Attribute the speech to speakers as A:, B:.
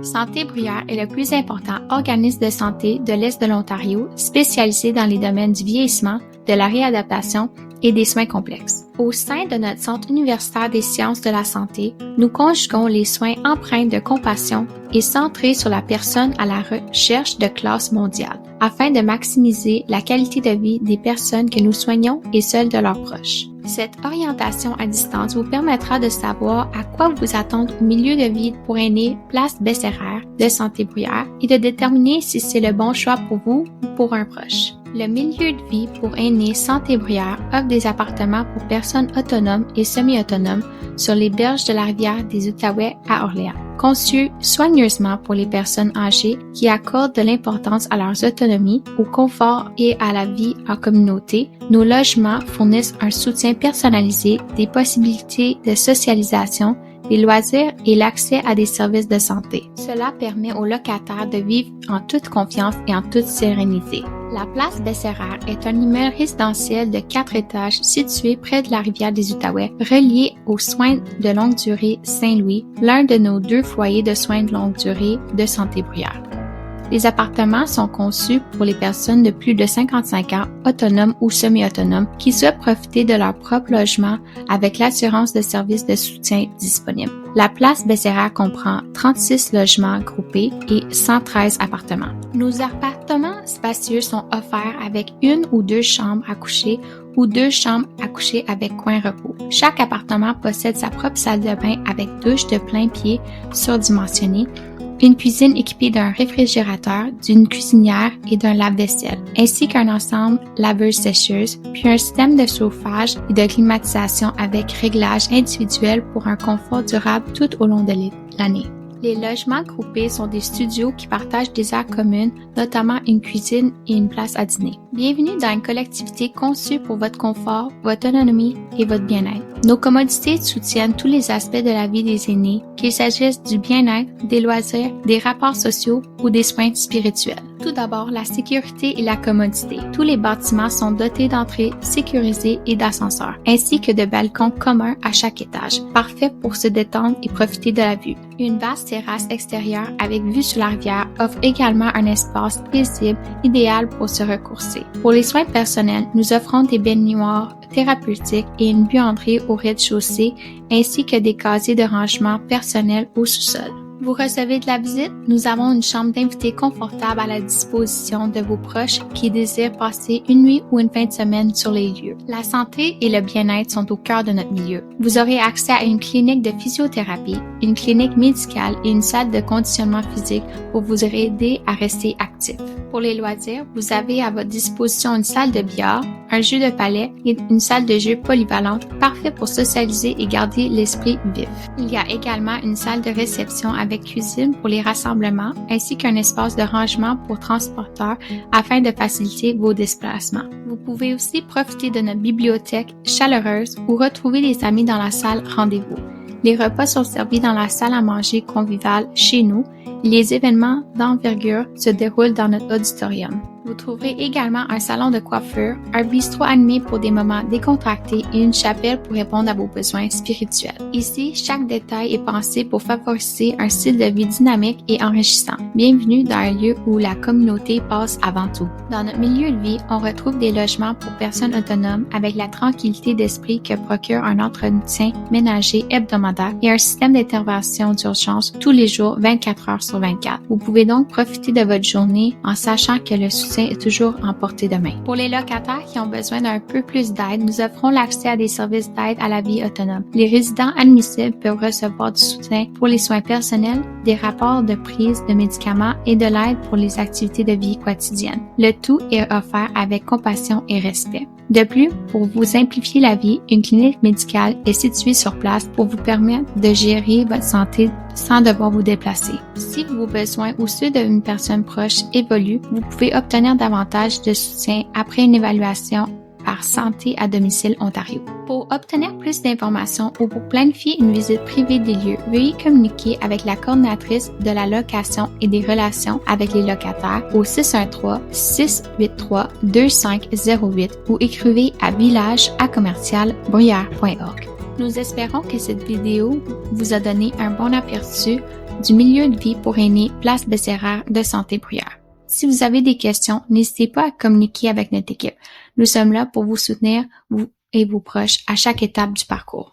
A: Santé Bruyère est le plus important organisme de santé de l'Est de l'Ontario spécialisé dans les domaines du vieillissement, de la réadaptation et des soins complexes. Au sein de notre Centre universitaire des sciences de la santé, nous conjuguons les soins empreints de compassion et centrés sur la personne à la recherche de classe mondiale, afin de maximiser la qualité de vie des personnes que nous soignons et celles de leurs proches. Cette orientation à distance vous permettra de savoir à quoi vous attendre au milieu de vie pour aînés Place Besséraire de Santé Bruyère et de déterminer si c'est le bon choix pour vous ou pour un proche. Le milieu de vie pour aînés Santé Bruyère offre des appartements pour personnes autonomes et semi-autonomes sur les berges de la rivière des Outaouais à Orléans. Conçus soigneusement pour les personnes âgées qui accordent de l'importance à leur autonomie, au confort et à la vie en communauté, nos logements fournissent un soutien personnalisé, des possibilités de socialisation, des loisirs et l'accès à des services de santé. Cela permet aux locataires de vivre en toute confiance et en toute sérénité. La Place Besséraire est un immeuble résidentiel de 4 étages situé près de la rivière des Outaouais, relié aux soins de longue durée Saint-Louis, l'un de nos 2 foyers de soins de longue durée de Santé Bruyère. Les appartements sont conçus pour les personnes de plus de 55 ans, autonomes ou semi-autonomes, qui souhaitent profiter de leur propre logement avec l'assurance de services de soutien disponibles. La Place Besséraire comprend 36 logements groupés et 113 appartements. Nos appartements spacieux sont offerts avec 1 ou 2 chambres à coucher ou 2 chambres à coucher avec coin repos. Chaque appartement possède sa propre salle de bain avec douche de plein pied surdimensionnée, une cuisine équipée d'un réfrigérateur, d'une cuisinière et d'un lave-vaisselle, ainsi qu'un ensemble laveuse-sécheuse, puis un système de chauffage et de climatisation avec réglage individuel pour un confort durable tout au long de l'année. Les logements groupés sont des studios qui partagent des aires communes, notamment une cuisine et une place à dîner. Bienvenue dans une collectivité conçue pour votre confort, votre autonomie et votre bien-être. Nos commodités soutiennent tous les aspects de la vie des aînés, qu'il s'agisse du bien-être, des loisirs, des rapports sociaux ou des soins spirituels. Tout d'abord, la sécurité et la commodité. Tous les bâtiments sont dotés d'entrées sécurisées et d'ascenseurs, ainsi que de balcons communs à chaque étage, parfaits pour se détendre et profiter de la vue. Une vaste terrasse extérieure avec vue sur la rivière offre également un espace paisible idéal pour se ressourcer. Pour les soins personnels, nous offrons des baignoires thérapeutiques et une buanderie au rez-de-chaussée, ainsi que des casiers de rangement personnels au sous-sol. Vous recevez de la visite? Nous avons une chambre d'invités confortable à la disposition de vos proches qui désirent passer une nuit ou une fin de semaine sur les lieux. La santé et le bien-être sont au cœur de notre milieu. Vous aurez accès à une clinique de physiothérapie, une clinique médicale et une salle de conditionnement physique pour vous aider à rester actif. Pour les loisirs, vous avez à votre disposition une salle de billard, un jeu de palets et une salle de jeu polyvalente, parfait pour socialiser et garder l'esprit vif. Il y a également une salle de réception avec cuisine pour les rassemblements, ainsi qu'un espace de rangement pour transporteurs afin de faciliter vos déplacements. Vous pouvez aussi profiter de notre bibliothèque chaleureuse ou retrouver des amis dans la salle rendez-vous. Les repas sont servis dans la salle à manger conviviale chez nous. Les événements d'envergure se déroulent dans notre auditorium. Vous trouverez également un salon de coiffure, un bistrot animé pour des moments décontractés et une chapelle pour répondre à vos besoins spirituels. Ici, chaque détail est pensé pour favoriser un style de vie dynamique et enrichissant. Bienvenue dans un lieu où la communauté passe avant tout. Dans notre milieu de vie, on retrouve des logements pour personnes autonomes avec la tranquillité d'esprit que procure un entretien ménager hebdomadaire et un système d'intervention d'urgence tous les jours 24 heures sur 24. Vous pouvez donc profiter de votre journée en sachant que le soutien est toujours en portée de main. Pour les locataires qui ont besoin d'un peu plus d'aide, nous offrons l'accès à des services d'aide à la vie autonome. Les résidents admissibles peuvent recevoir du soutien pour les soins personnels, des rapports de prise de médicaments et de l'aide pour les activités de vie quotidiennes. Le tout est offert avec compassion et respect. De plus, pour vous simplifier la vie, une clinique médicale est située sur place pour vous permettre de gérer votre santé sans devoir vous déplacer. Si vos besoins ou ceux d'une personne proche évoluent, vous pouvez obtenir davantage de soutien après une évaluation par Santé à domicile Ontario. Pour obtenir plus d'informations ou pour planifier une visite privée des lieux, veuillez communiquer avec la coordinatrice de la location et des relations avec les locataires au 613-683-2508 ou écrivez à village@commercialbruyère.org. Nous espérons que cette vidéo vous a donné un bon aperçu du milieu de vie pour aînés Place Bessérère de Santé Bruyère. Si vous avez des questions, n'hésitez pas à communiquer avec notre équipe. Nous sommes là pour vous soutenir, vous et vos proches, à chaque étape du parcours.